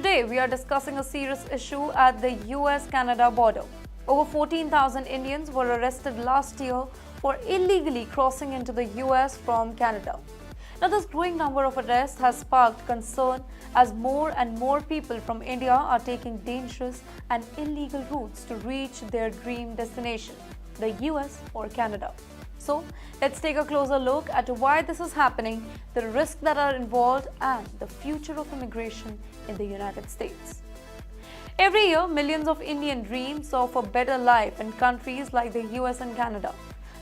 Today, we are discussing a serious issue at the US-Canada border. Over 14,000 Indians were arrested last year for illegally crossing into the US from Canada. Now, this growing number of arrests has sparked concern as more and more people from India are taking dangerous and illegal routes to reach their dream destination, the US or Canada. So, let's take a closer look at why this is happening, the risks that are involved, and the future of immigration in the United States. Every year, millions of Indian dreams of a better life in countries like the US and Canada.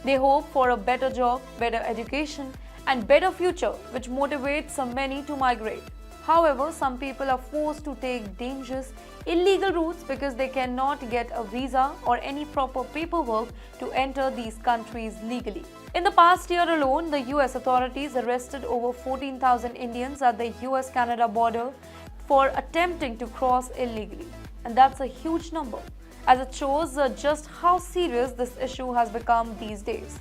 They hope for a better job, better education, and better future, which motivates so many to migrate. However, some people are forced to take dangerous, illegal routes because they cannot get a visa or any proper paperwork to enter these countries legally. In the past year alone, the US authorities arrested over 14,000 Indians at the US-Canada border for attempting to cross illegally. And that's a huge number, as it shows just how serious this issue has become these days.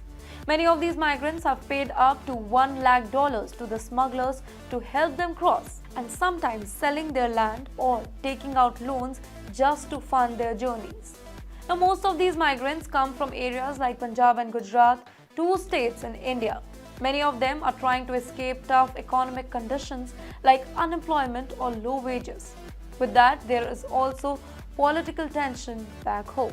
Many of these migrants have paid up to $1 lakh to the smugglers to help them cross, and sometimes selling their land or taking out loans just to fund their journeys. Now, most of these migrants come from areas like Punjab and Gujarat, two states in India. Many of them are trying to escape tough economic conditions like unemployment or low wages. With that, there is also political tension back home.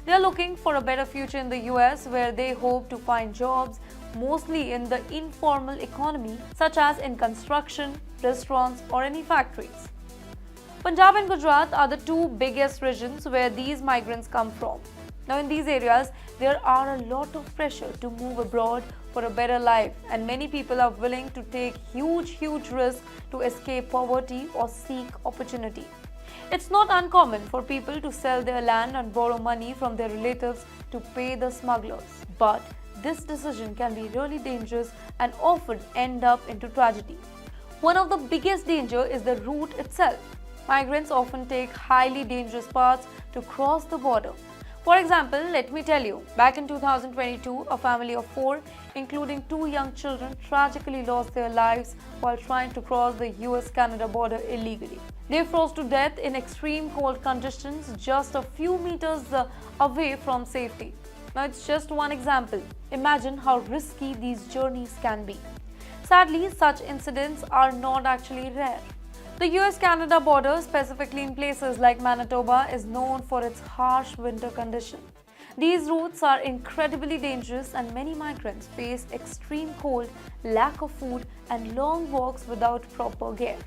They are looking for a better future in the US, where they hope to find jobs mostly in the informal economy, such as in construction, restaurants, or any factories. Punjab and Gujarat are the two biggest regions where these migrants come from. Now, in these areas, there are a lot of pressure to move abroad for a better life, and many people are willing to take huge risks to escape poverty or seek opportunity. It's not uncommon for people to sell their land and borrow money from their relatives to pay the smugglers. But this decision can be really dangerous and often end up into tragedy. One of the biggest dangers is the route itself. Migrants often take highly dangerous paths to cross the border. For example, let me tell you, back in 2022, a family of 4, including 2 young children, tragically lost their lives while trying to cross the US-Canada border illegally. They froze to death in extreme cold conditions just a few meters away from safety. Now, it's just one example. Imagine how risky these journeys can be. Sadly, such incidents are not actually rare. The US-Canada border, specifically in places like Manitoba, is known for its harsh winter conditions. These routes are incredibly dangerous, and many migrants face extreme cold, lack of food, and long walks without proper gear.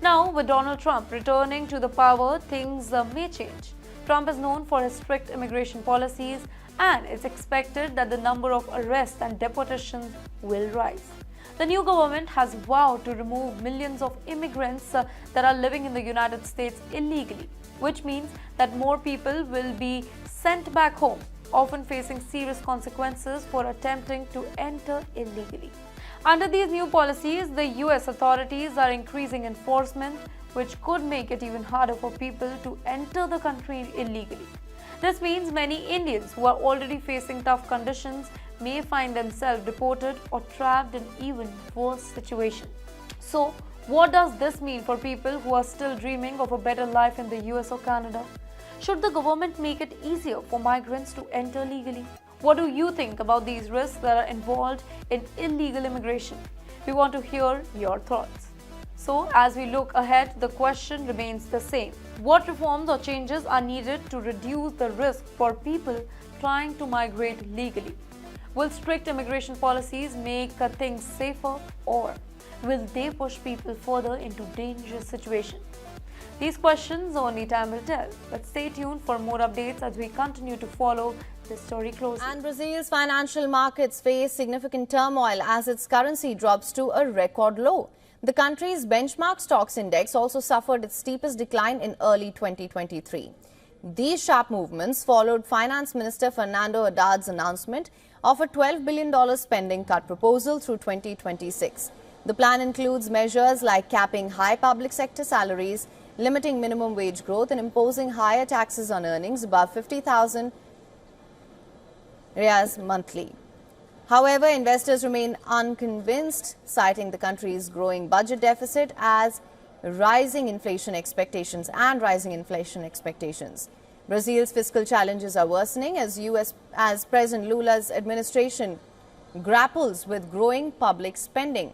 Now, with Donald Trump returning to the power, things may change. Trump is known for his strict immigration policies, and it's expected that the number of arrests and deportations will rise. The new government has vowed to remove millions of immigrants that are living in the United States illegally, which means that more people will be sent back home, often facing serious consequences for attempting to enter illegally. Under these new policies, the US authorities are increasing enforcement, which could make it even harder for people to enter the country illegally. This means many Indians who are already facing tough conditions may find themselves deported or trapped in even worse situations. So, what does this mean for people who are still dreaming of a better life in the US or Canada? Should the government make it easier for migrants to enter legally? What do you think about these risks that are involved in illegal immigration? We want to hear your thoughts. So, as we look ahead, the question remains the same. What reforms or changes are needed to reduce the risk for people trying to migrate legally? Will strict immigration policies make things safer, or will they push people further into dangerous situations? These questions only time will tell, but stay tuned for more updates as we continue to follow this story closely. And Brazil's financial markets face significant turmoil as its currency drops to a record low. The country's benchmark stocks index also suffered its steepest decline in early 2023. These sharp movements followed Finance Minister Fernando Haddad's announcement of a $12 billion spending cut proposal through 2026. The plan includes measures like capping high public sector salaries, limiting minimum wage growth, and imposing higher taxes on earnings above 50,000 reais monthly. However, investors remain unconvinced, citing the country's growing budget deficit as rising inflation expectations. Brazil's fiscal challenges are worsening as President Lula's administration grapples with growing public spending.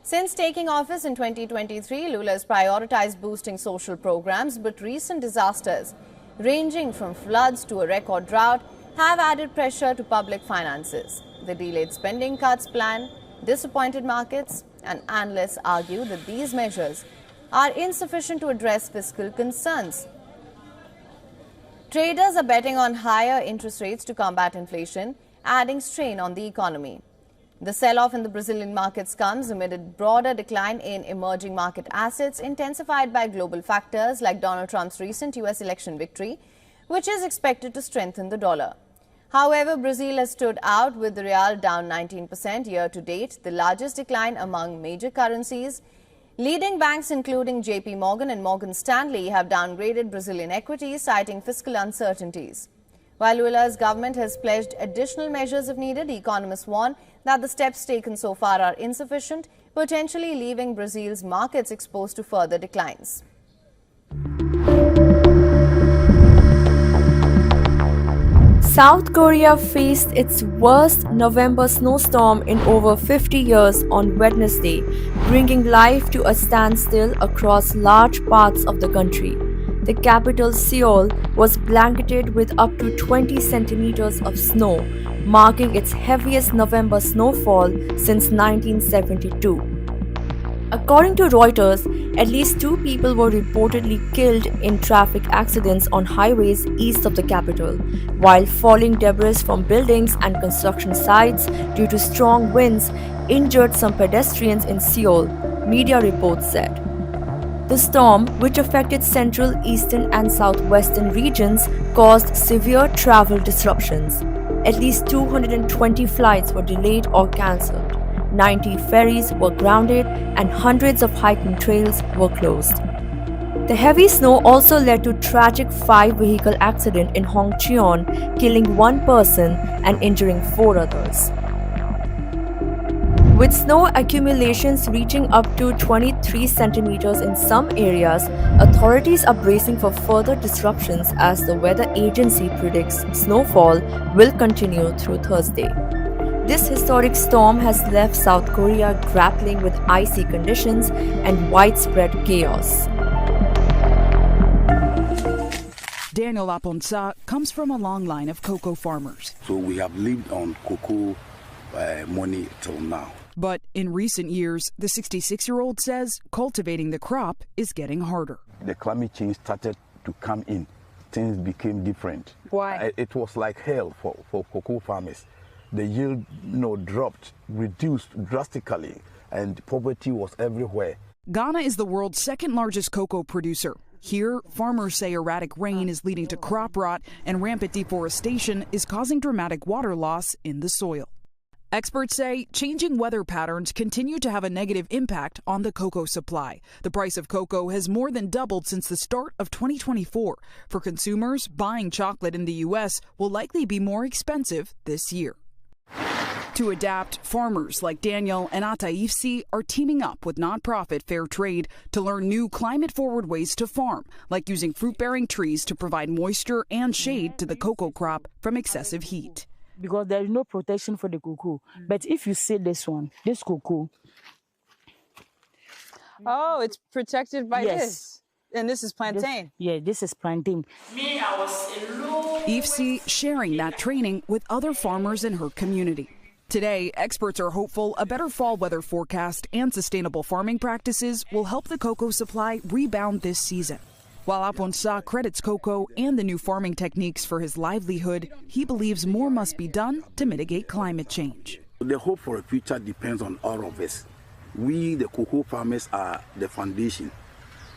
Since taking office in 2023, Lula has prioritized boosting social programs, but recent disasters, ranging from floods to a record drought, have added pressure to public finances. The delayed spending cuts plan disappointed markets, and analysts argue that these measures are insufficient to address fiscal concerns. Traders are betting on higher interest rates to combat inflation, adding strain on the economy. The sell-off in the Brazilian markets comes amid a broader decline in emerging market assets, intensified by global factors like Donald Trump's recent U.S. election victory, which is expected to strengthen the dollar. However, Brazil has stood out, with the real down 19% year-to-date, the largest decline among major currencies. Leading banks including JP Morgan and Morgan Stanley have downgraded Brazilian equities, citing fiscal uncertainties. While Lula's government has pledged additional measures if needed, economists warn that the steps taken so far are insufficient, potentially leaving Brazil's markets exposed to further declines. South Korea faced its worst November snowstorm in over 50 years on Wednesday, bringing life to a standstill across large parts of the country. The capital, Seoul, was blanketed with up to 20 centimeters of snow, marking its heaviest November snowfall since 1972. According to Reuters, at least 2 people were reportedly killed in traffic accidents on highways east of the capital, while falling debris from buildings and construction sites due to strong winds injured some pedestrians in Seoul, media reports said. The storm, which affected central, eastern and southwestern regions, caused severe travel disruptions. At least 220 flights were delayed or cancelled. 90 ferries were grounded and hundreds of hiking trails were closed. The heavy snow also led to a tragic 5-vehicle accident in Hongcheon, killing 1 person and injuring 4 others. With snow accumulations reaching up to 23 centimeters in some areas, authorities are bracing for further disruptions as the weather agency predicts snowfall will continue through Thursday. This historic storm has left South Korea grappling with icy conditions and widespread chaos. Daniel Aponsa comes from a long line of cocoa farmers. So we have lived on cocoa money till now. But in recent years, the 66-year-old says cultivating the crop is getting harder. The climate change started to come in. Things became different. Why? It was like hell for cocoa farmers. The yield dropped, reduced drastically, and poverty was everywhere. Ghana is the world's second largest cocoa producer. Here, farmers say erratic rain is leading to crop rot, and rampant deforestation is causing dramatic water loss in the soil. Experts say changing weather patterns continue to have a negative impact on the cocoa supply. The price of cocoa has more than doubled since the start of 2024. For consumers, buying chocolate in the U.S. will likely be more expensive this year. To adapt, farmers like Daniel and Ataifsi are teaming up with nonprofit Fair Trade to learn new climate-forward ways to farm, like using fruit-bearing trees to provide moisture and shade to the cocoa crop from excessive heat. Because there is no protection for the cocoa. But if you see this one, this cocoa. Oh, it's protected by this. And this is plantain. This is plantain. Ifsi sharing that training with other farmers in her community. Today, experts are hopeful a better fall weather forecast and sustainable farming practices will help the cocoa supply rebound this season. While Aponsa credits cocoa and the new farming techniques for his livelihood, he believes more must be done to mitigate climate change. The hope for a future depends on all of us. We, the cocoa farmers, are the foundation.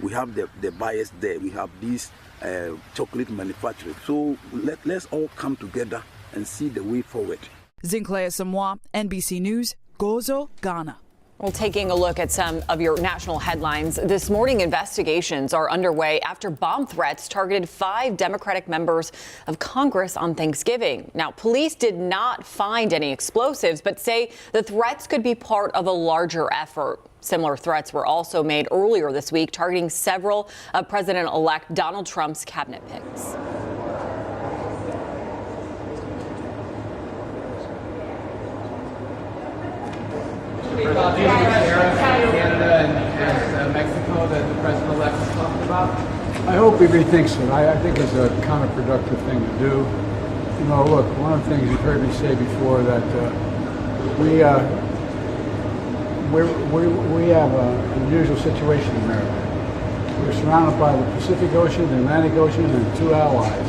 We have the buyers there. We have these chocolate manufacturers. So let's all come together and see the way forward. Zinclair Samoa, NBC News, Gozo, Ghana. Well, taking a look at some of your national headlines this morning, investigations are underway after bomb threats targeted 5 Democratic members of Congress on Thanksgiving. Now, police did not find any explosives, but say the threats could be part of a larger effort. Similar threats were also made earlier this week, targeting several of President-elect Donald Trump's cabinet picks. Canada and Mexico that the president-elect was talking about? I hope he rethinks it. I think it's a counterproductive thing to do. You know, look, one of the things you've heard me say before that we have an unusual situation in America. We're surrounded by the Pacific Ocean, the Atlantic Ocean, and 2 allies,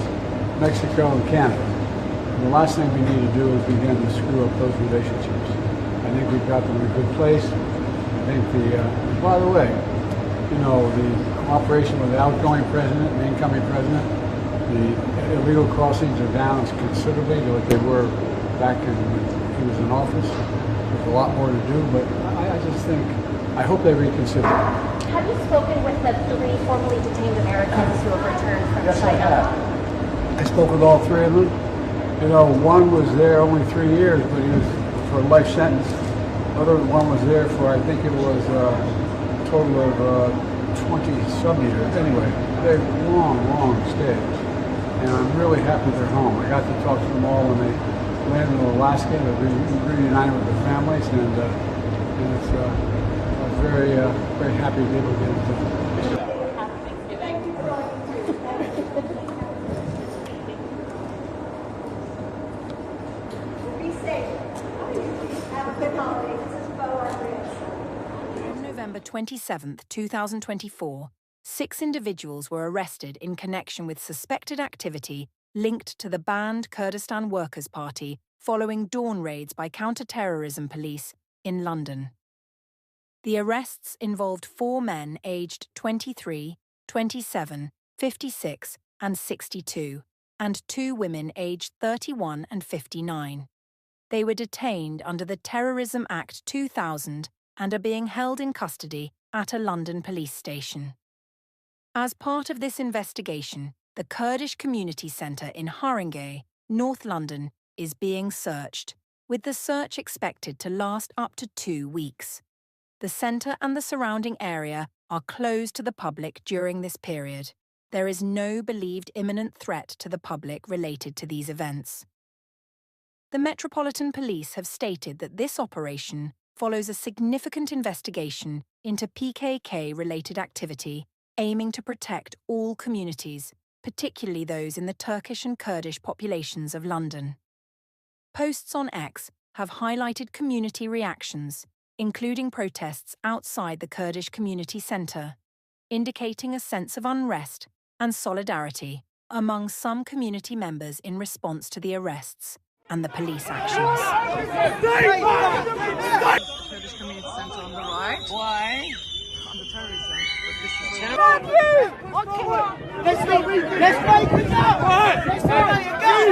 Mexico and Canada. And the last thing we need to do is begin to screw up those relationships. I think we've got them in a good place. I think by the way, you know, the cooperation with the outgoing president and the incoming president, the illegal crossings are down considerably to what they were back when he was in office. There's a lot more to do, but I just think, I hope they reconsider. Have you spoken with the 3 formerly detained Americans who have returned from Yes, China? I have. I spoke with all 3 of them. You know, one was there only 3 years, but he was for a life sentence. Other one was there for, I think it was a total of 20-some years. Anyway, they're long stays. And I'm really happy they're home. I got to talk to them all when they landed in Alaska. They're reunited with their families, and it's I'm very happy to be able to get it done. On November 27, 2024, 6 individuals were arrested in connection with suspected activity linked to the banned Kurdistan Workers' Party following dawn raids by counter-terrorism police in London. The arrests involved 4 men aged 23, 27, 56, and 62, and 2 women aged 31 and 59. They were detained under the Terrorism Act 2000 and are being held in custody at a London police station. As part of this investigation, the Kurdish Community Centre in Haringey, North London, is being searched, with the search expected to last up to 2 weeks. The centre and the surrounding area are closed to the public during this period. There is no believed imminent threat to the public related to these events. The Metropolitan Police have stated that this operation follows a significant investigation into PKK-related activity aiming to protect all communities, particularly those in the Turkish and Kurdish populations of London. Posts on X have highlighted community reactions, including protests outside the Kurdish Community Centre, indicating a sense of unrest and solidarity among some community members in response to the arrests and the police actions. Kurdish Community Centre on the right. Why? On the terrorism. Let's make it up! Let's make it go!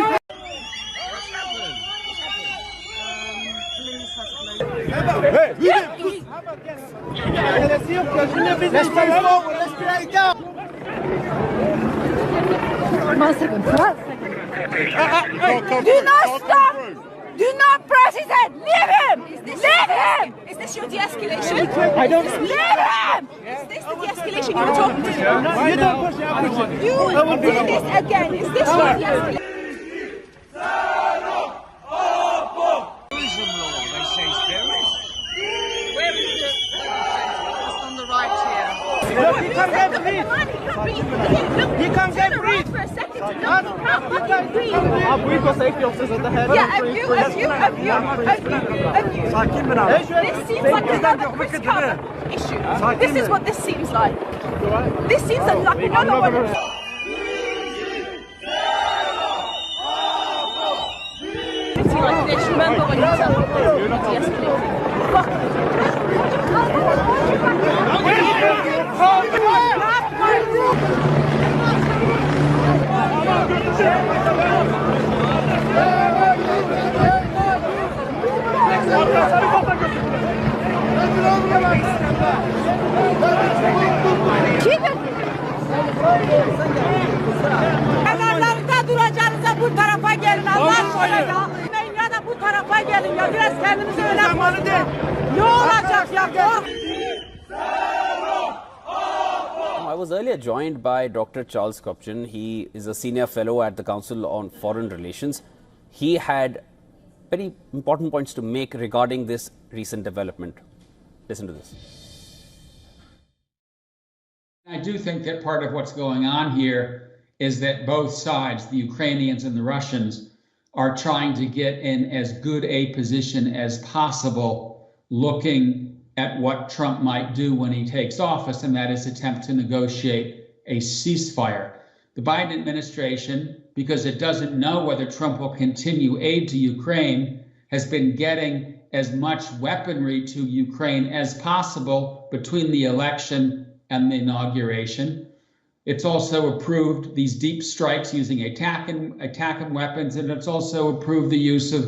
Let's play forward, let's play it down! 1 second, 1 second. Do not stop! Do not press his head! Leave him! Leave him! Is this your de-escalation? I don't... Leave him! Is this the de-escalation you were talking to? No, you don't push it. You do this again. Is this your de-escalation? On the right here. Look, he can't get breathe. He can't get breathe. For a second to look. How can you breathe? We've got safety officers at the head. Yeah, have you. This seems like another Chris Carter issue. This is what this seems like. This seems like another one. Like this. Remember when you tell me you're not de-escalating? Fuck you. Kenarlarında duracağınıza bu tarafa gelin Allah aşkına ya. Ya da bu tarafa gelin ya. Biraz kendinizi öne koyun. Ne olacak ya? I was earlier joined by Dr. Charles Kopchin. He is a senior fellow at the Council on Foreign Relations. He had very important points to make regarding this recent development. Listen to this. I do think that part of what's going on here is that both sides, the Ukrainians and the Russians, are trying to get in as good a position as possible, looking at what Trump might do when he takes office, and that is attempt to negotiate a ceasefire. The Biden administration, because it doesn't know whether Trump will continue aid to Ukraine, has been getting as much weaponry to Ukraine as possible between the election and the inauguration. It's also approved these deep strikes using ATACMS weapons, and it's also approved the use of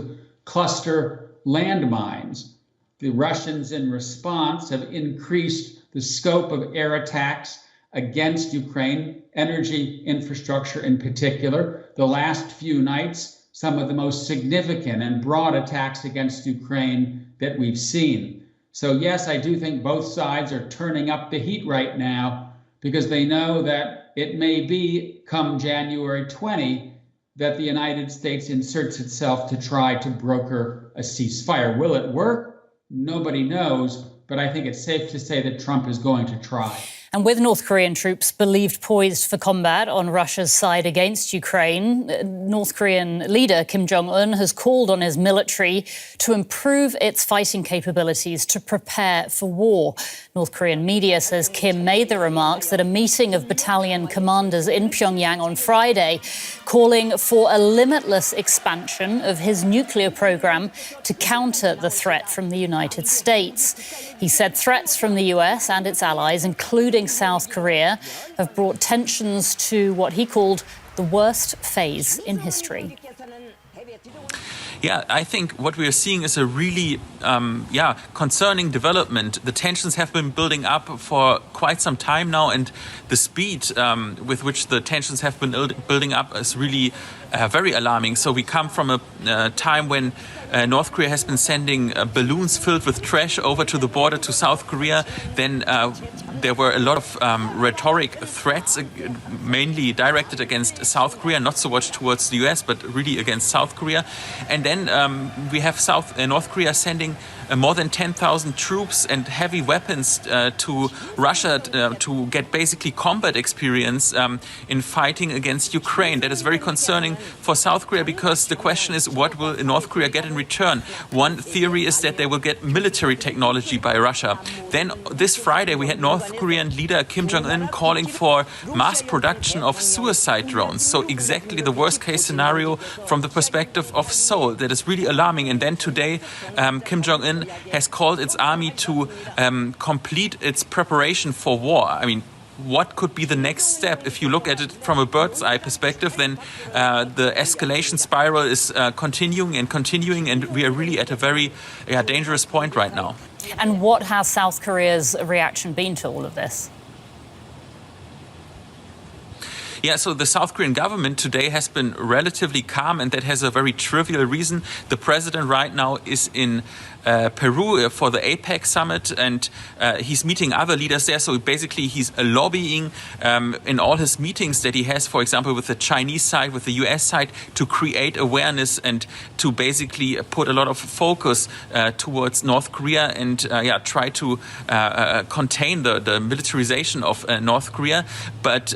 cluster landmines. The Russians, in response, have increased the scope of air attacks against Ukraine, energy infrastructure in particular. The last few nights, some of the most significant and broad attacks against Ukraine that we've seen. So yes, I do think both sides are turning up the heat right now because they know that it may be come January 20 that the United States inserts itself to try to broker a ceasefire. Will it work? Nobody knows, but I think it's safe to say that Trump is going to try. And with North Korean troops believed poised for combat on Russia's side against Ukraine, North Korean leader Kim Jong-un has called on his military to improve its fighting capabilities to prepare for war. North Korean media says Kim made the remarks at a meeting of battalion commanders in Pyongyang on Friday, calling for a limitless expansion of his nuclear program to counter the threat from the United States. He said threats from the US and its allies, including South Korea, have brought tensions to what he called the worst phase in history. Yeah, I think what we are seeing is a really concerning development. The tensions have been building up for quite some time now, and the speed with which the tensions have been building up is really very alarming. So we come from a time when North Korea has been sending balloons filled with trash over to the border to South Korea. Then there were a lot of rhetoric threats, mainly directed against South Korea, not so much towards the US, but really against South Korea. And then we have North Korea sending more than 10,000 troops and heavy weapons to Russia to get basically combat experience in fighting against Ukraine. That is very concerning for South Korea because the question is, what will North Korea get in return? One theory is that they will get military technology by Russia. Then this Friday we had North Korean leader Kim Jong-un calling for mass production of suicide drones. So exactly the worst case scenario from the perspective of Seoul. That is really alarming. And then today Kim Jong-un has called its army to complete its preparation for war. I mean, what could be the next step? If you look at it from a bird's eye perspective, then the escalation spiral is continuing, and we are really at a very dangerous point right now. And what has South Korea's reaction been to all of this? Yeah, so the South Korean government today has been relatively calm, and that has a very trivial reason. The president right now is in Peru for the APEC summit, and he's meeting other leaders there. So basically he's lobbying in all his meetings that he has, for example, with the Chinese side, with the US side, to create awareness and to basically put a lot of focus towards North Korea and try to contain the militarization of North Korea. But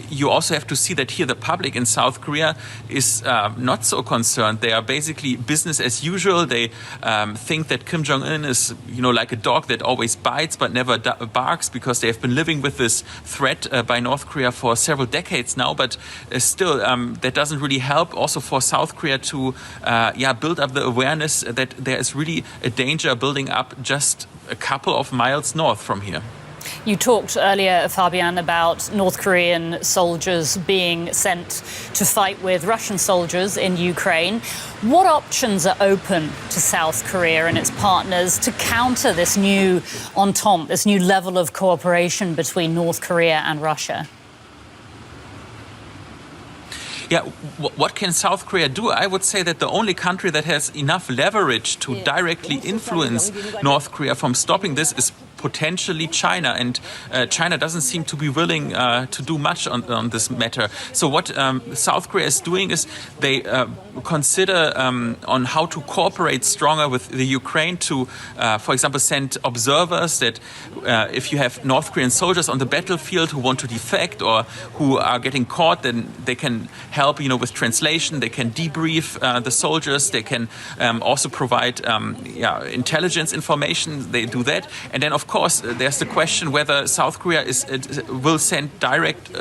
you also have to see that here the public in South Korea is not so concerned. They are basically business as usual. They think that Kim Jong-un is, like a dog that always bites but never barks, because they have been living with this threat by North Korea for several decades now. But still, that doesn't really help also for South Korea to build up the awareness that there is really a danger building up just a couple of miles north from here. You talked earlier, Fabian, about North Korean soldiers being sent to fight with Russian soldiers in Ukraine. What options are open to South Korea and its partners to counter this new entente, this new level of cooperation between North Korea and Russia? what can South Korea do? I would say that the only country that has enough leverage to directly influence North Korea from stopping this is potentially China, and China doesn't seem to be willing to do much on this matter. So what South Korea is doing is they consider on how to cooperate stronger with the Ukraine to, for example, send observers that if you have North Korean soldiers on the battlefield who want to defect or who are getting caught, then they can help, with translation. They can debrief the soldiers. They can also provide intelligence information. They do that. And then, of course, there's the question whether South Korea will send direct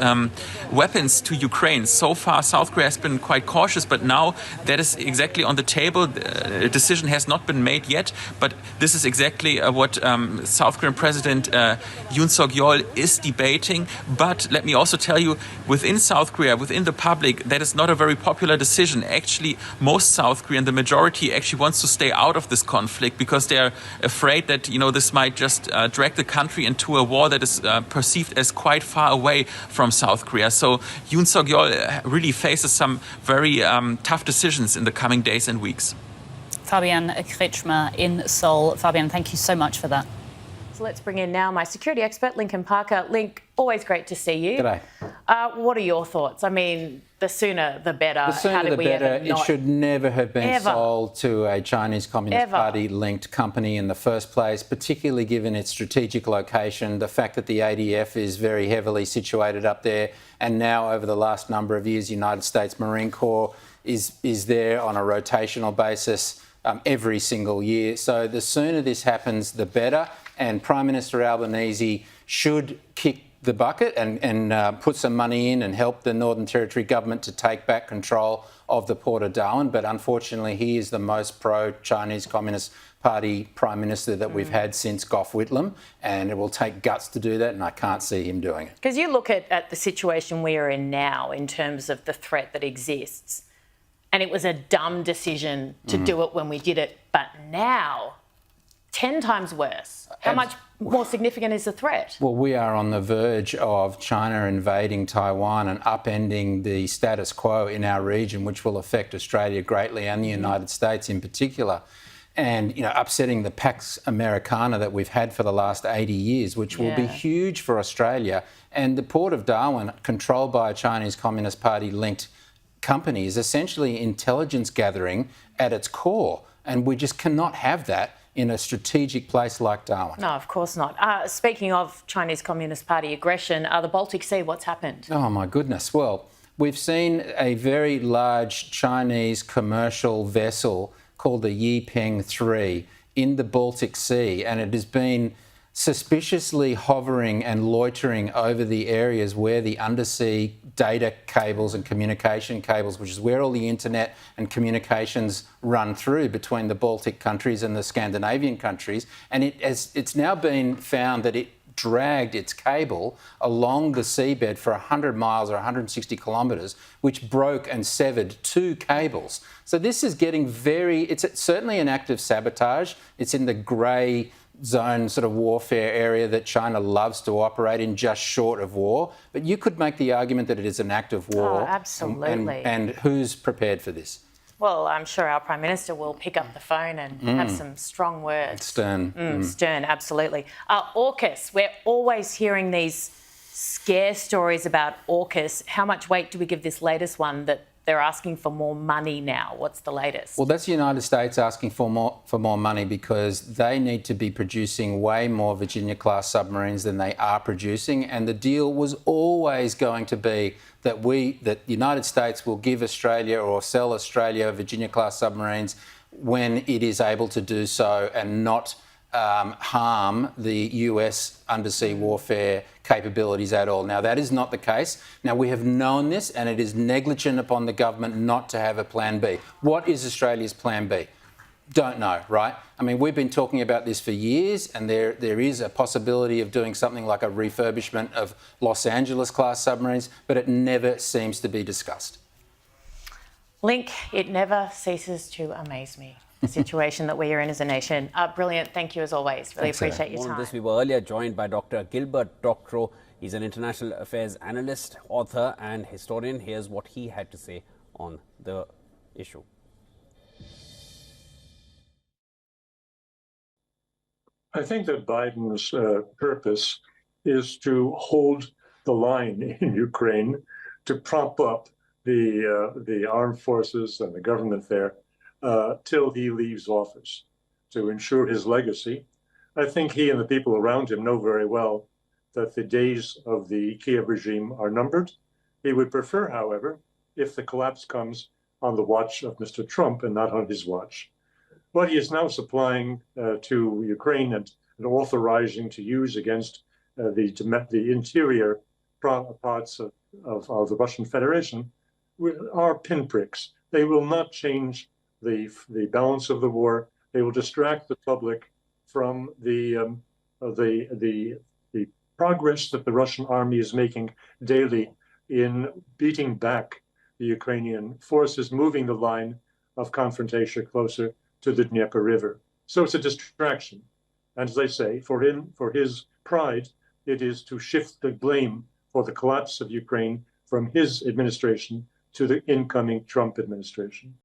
weapons to Ukraine. So far, South Korea has been quite cautious, but now that is exactly on the table. A decision has not been made yet, but this is exactly what South Korean President Yoon Suk-yeol is debating. But let me also tell you, within South Korea, within the public, that is not a very popular decision. Actually, most South Korean, the majority, actually wants to stay out of this conflict because they're afraid that, this might just drag the country into a war that is perceived as quite far away from South Korea. So Yoon Suk-yeol really faces some very tough decisions in the coming days and weeks. Fabienne Kretschmer in Seoul. Fabienne, thank you so much for that. So let's bring in now my security expert, Lincoln Parker. Link, always great to see you. G'day. What are your thoughts? I mean, the sooner the better. The sooner the better. It should never have been sold to a Chinese Communist Party-linked company in the first place, particularly given its strategic location, the fact that the ADF is very heavily situated up there, and now over the last number of years, United States Marine Corps is there on a rotational basis every single year. So the sooner this happens, the better. And Prime Minister Albanese should kick the bucket and put some money in and help the Northern Territory government to take back control of the Port of Darwin. But unfortunately, he is the most pro-Chinese Communist Party Prime Minister that we've had since Gough Whitlam, and it will take guts to do that, and I can't see him doing it. Because you look at the situation we are in now in terms of the threat that exists, and it was a dumb decision to do it when we did it, but now 10 times worse. How much more significant is the threat? Well, we are on the verge of China invading Taiwan and upending the status quo in our region, which will affect Australia greatly and the United States in particular. And, upsetting the Pax Americana that we've had for the last 80 years, which will be huge for Australia. And the Port of Darwin, controlled by a Chinese Communist Party-linked company, is essentially intelligence gathering at its core. And we just cannot have that in a strategic place like Darwin. No, of course not. Speaking of Chinese Communist Party aggression, the Baltic Sea, what's happened? Oh, my goodness. Well, we've seen a very large Chinese commercial vessel called the Yipeng 3 in the Baltic Sea, and it has been suspiciously hovering and loitering over the areas where the undersea data cables and communication cables, which is where all the internet and communications run through between the Baltic countries and the Scandinavian countries. And it's now been found that it dragged its cable along the seabed for 100 miles or 160 kilometres, which broke and severed 2 cables. So this is getting it's certainly an act of sabotage. It's in the grey zone sort of warfare area that China loves to operate in, just short of war. But you could make the argument that it is an act of war. Oh, absolutely. And who's prepared for this? Well, I'm sure our Prime Minister will pick up the phone and have some strong words. Stern. Stern, absolutely. AUKUS, we're always hearing these scare stories about AUKUS. How much weight do we give this latest one that they're asking for more money now? What's the latest? Well, that's the United States asking for more money because they need to be producing way more Virginia-class submarines than they are producing. And the deal was always going to be that the United States will give Australia or sell Australia Virginia-class submarines when it is able to do so and not harm the US undersea warfare capabilities at all. Now, that is not the case. Now, we have known this, and it is negligent upon the government not to have a plan B. What is Australia's plan B? Don't know, right? I mean, we've been talking about this for years, and there is a possibility of doing something like a refurbishment of Los Angeles-class submarines, but it never seems to be discussed. Link, it never ceases to amaze me, the situation that we are in as a nation. Brilliant. Thank you as always. Really appreciate your time. We were earlier joined by Dr. Gilbert Doctorow. He's an international affairs analyst, author and historian. Here's what he had to say on the issue. I think that Biden's purpose is to hold the line in Ukraine, to prop up the armed forces and the government there till he leaves office, to ensure his legacy. I think he and the people around him know very well that the days of the Kiev regime are numbered. He would prefer, however, if the collapse comes on the watch of Mr. Trump and not on his watch. What he is now supplying to Ukraine and authorizing to use against the interior parts of the Russian Federation are pinpricks. They will not change the balance of the war. They will distract the public from the progress that the Russian army is making daily in beating back the Ukrainian forces, moving the line of confrontation closer to the Dnieper River. So it's a distraction. And as I say, for him, for his pride, it is to shift the blame for the collapse of Ukraine from his administration to the incoming Trump administration.